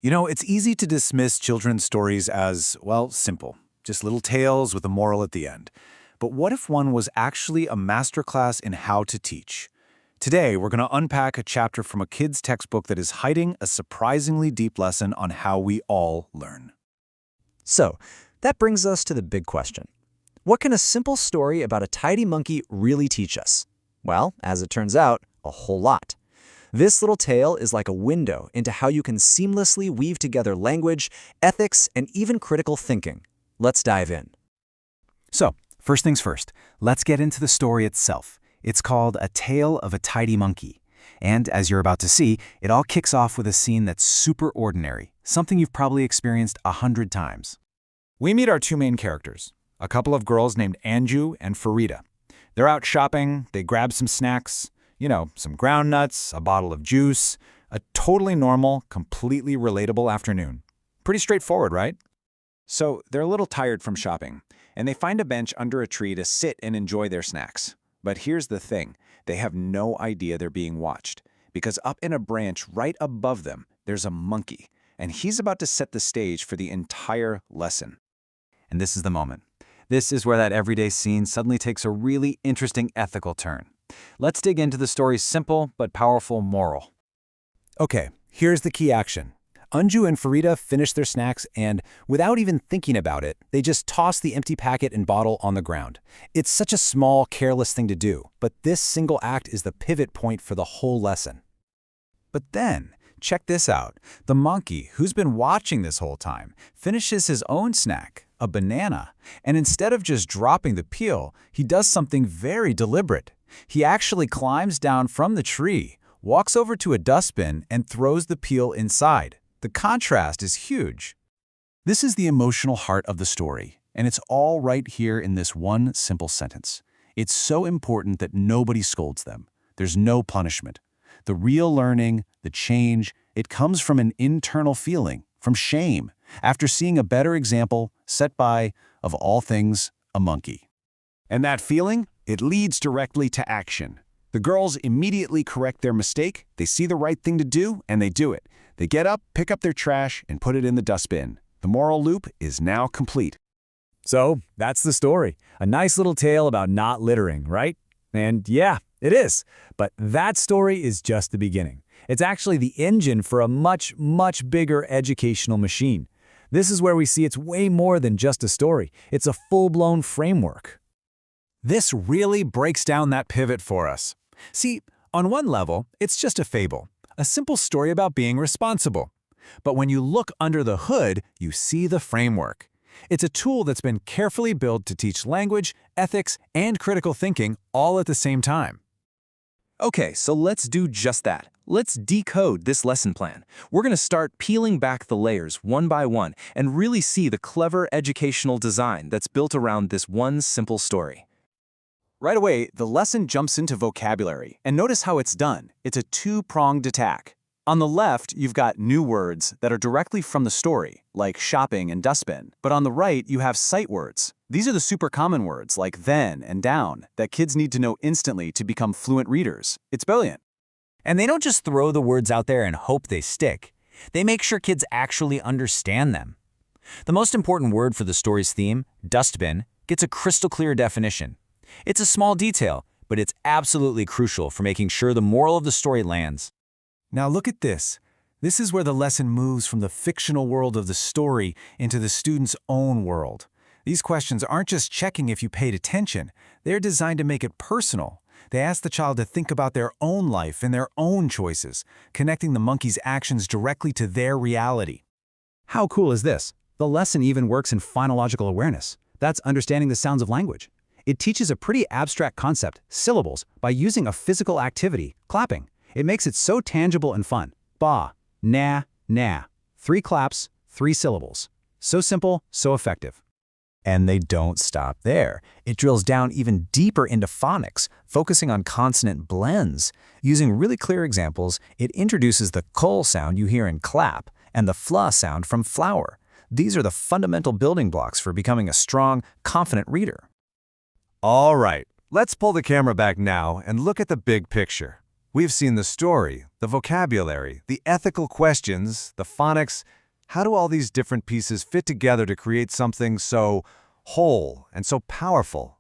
You know, it's easy to dismiss children's stories as, well, simple, just little tales with a moral at the end. But what if one was actually a masterclass in how to teach? Today, we're going to unpack a chapter from a kid's textbook that is hiding a surprisingly deep lesson on how we all learn. So, that brings us to the big question. What can a simple story about a tidy monkey really teach us? Well, as it turns out, a whole lot. This little tale is like a window into how you can seamlessly weave together language, ethics, and even critical thinking. Let's dive in. So, first things first, let's get into the story itself. It's called A Tale of a Tidy Monkey. And as you're about to see, it all kicks off with a scene that's super ordinary, something you've probably experienced 100 times. We meet our two main characters, a couple of girls named Anju and Farida. They're out shopping, they grab some snacks, some ground nuts, a bottle of juice, a totally normal, completely relatable afternoon. Pretty straightforward, right? So they're a little tired from shopping, and they find a bench under a tree to sit and enjoy their snacks. But here's the thing, they have no idea they're being watched, because up in a branch right above them, there's a monkey, and he's about to set the stage for the entire lesson. And this is the moment. This is where that everyday scene suddenly takes a really interesting ethical turn. Let's dig into the story's simple but powerful moral. Okay, here's the key action. Anju and Farida finish their snacks and, without even thinking about it, they just toss the empty packet and bottle on the ground. It's such a small, careless thing to do, but this single act is the pivot point for the whole lesson. But then, check this out. The monkey, who's been watching this whole time, finishes his own snack, a banana, and instead of just dropping the peel, he does something very deliberate. He actually climbs down from the tree, walks over to a dustbin, and throws the peel inside. The contrast is huge. This is the emotional heart of the story, and it's all right here in this one simple sentence. It's so important that nobody scolds them. There's no punishment. The real learning, the change, it comes from an internal feeling, from shame, after seeing a better example set by, of all things, a monkey. And that feeling? It leads directly to action. The girls immediately correct their mistake, they see the right thing to do, and they do it. They get up, pick up their trash, and put it in the dustbin. The moral loop is now complete. So, that's the story. A nice little tale about not littering, right? And yeah, it is. But that story is just the beginning. It's actually the engine for a much, much bigger educational machine. This is where we see it's way more than just a story. It's a full-blown framework. This really breaks down that pivot for us. See, on one level, it's just a fable, a simple story about being responsible. But when you look under the hood, you see the framework. It's a tool that's been carefully built to teach language, ethics, and critical thinking all at the same time. Okay, so let's do just that. Let's decode this lesson plan. We're going to start peeling back the layers one by one and really see the clever educational design that's built around this one simple story. Right away, the lesson jumps into vocabulary, and notice how it's done. It's a two-pronged attack. On the left, you've got new words that are directly from the story, like shopping and dustbin. But on the right, you have sight words. These are the super common words, like then and down, that kids need to know instantly to become fluent readers. It's brilliant. And they don't just throw the words out there and hope they stick. They make sure kids actually understand them. The most important word for the story's theme, dustbin, gets a crystal clear definition. It's a small detail, but it's absolutely crucial for making sure the moral of the story lands. Now look at this. This is where the lesson moves from the fictional world of the story into the student's own world. These questions aren't just checking if you paid attention. They're designed to make it personal. They ask the child to think about their own life and their own choices, connecting the monkey's actions directly to their reality. How cool is this? The lesson even works in phonological awareness. That's understanding the sounds of language. It teaches a pretty abstract concept, syllables, by using a physical activity, clapping. It makes it so tangible and fun. Ba, na, na. 3 claps, 3 syllables. So simple, so effective. And they don't stop there. It drills down even deeper into phonics, focusing on consonant blends. Using really clear examples, it introduces the kol sound you hear in clap and the fla sound from flower. These are the fundamental building blocks for becoming a strong, confident reader. All right, let's pull the camera back now and look at the big picture. We've seen the story, the vocabulary, the ethical questions, the phonics. How do all these different pieces fit together to create something so whole and so powerful?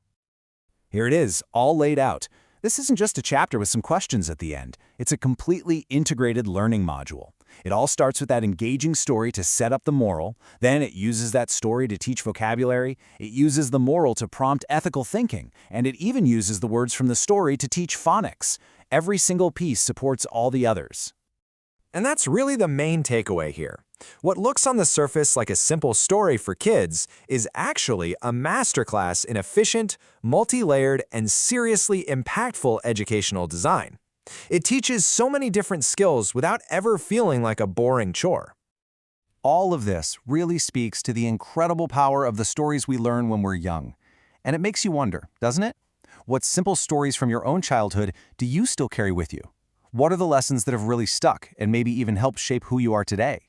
Here it is, all laid out. This isn't just a chapter with some questions at the end. It's a completely integrated learning module. It all starts with that engaging story to set up the moral, then it uses that story to teach vocabulary, it uses the moral to prompt ethical thinking, and it even uses the words from the story to teach phonics. Every single piece supports all the others. And that's really the main takeaway here. What looks on the surface like a simple story for kids is actually a masterclass in efficient, multi-layered, and seriously impactful educational design. It teaches so many different skills without ever feeling like a boring chore. All of this really speaks to the incredible power of the stories we learn when we're young. And it makes you wonder, doesn't it? What simple stories from your own childhood do you still carry with you? What are the lessons that have really stuck and maybe even helped shape who you are today?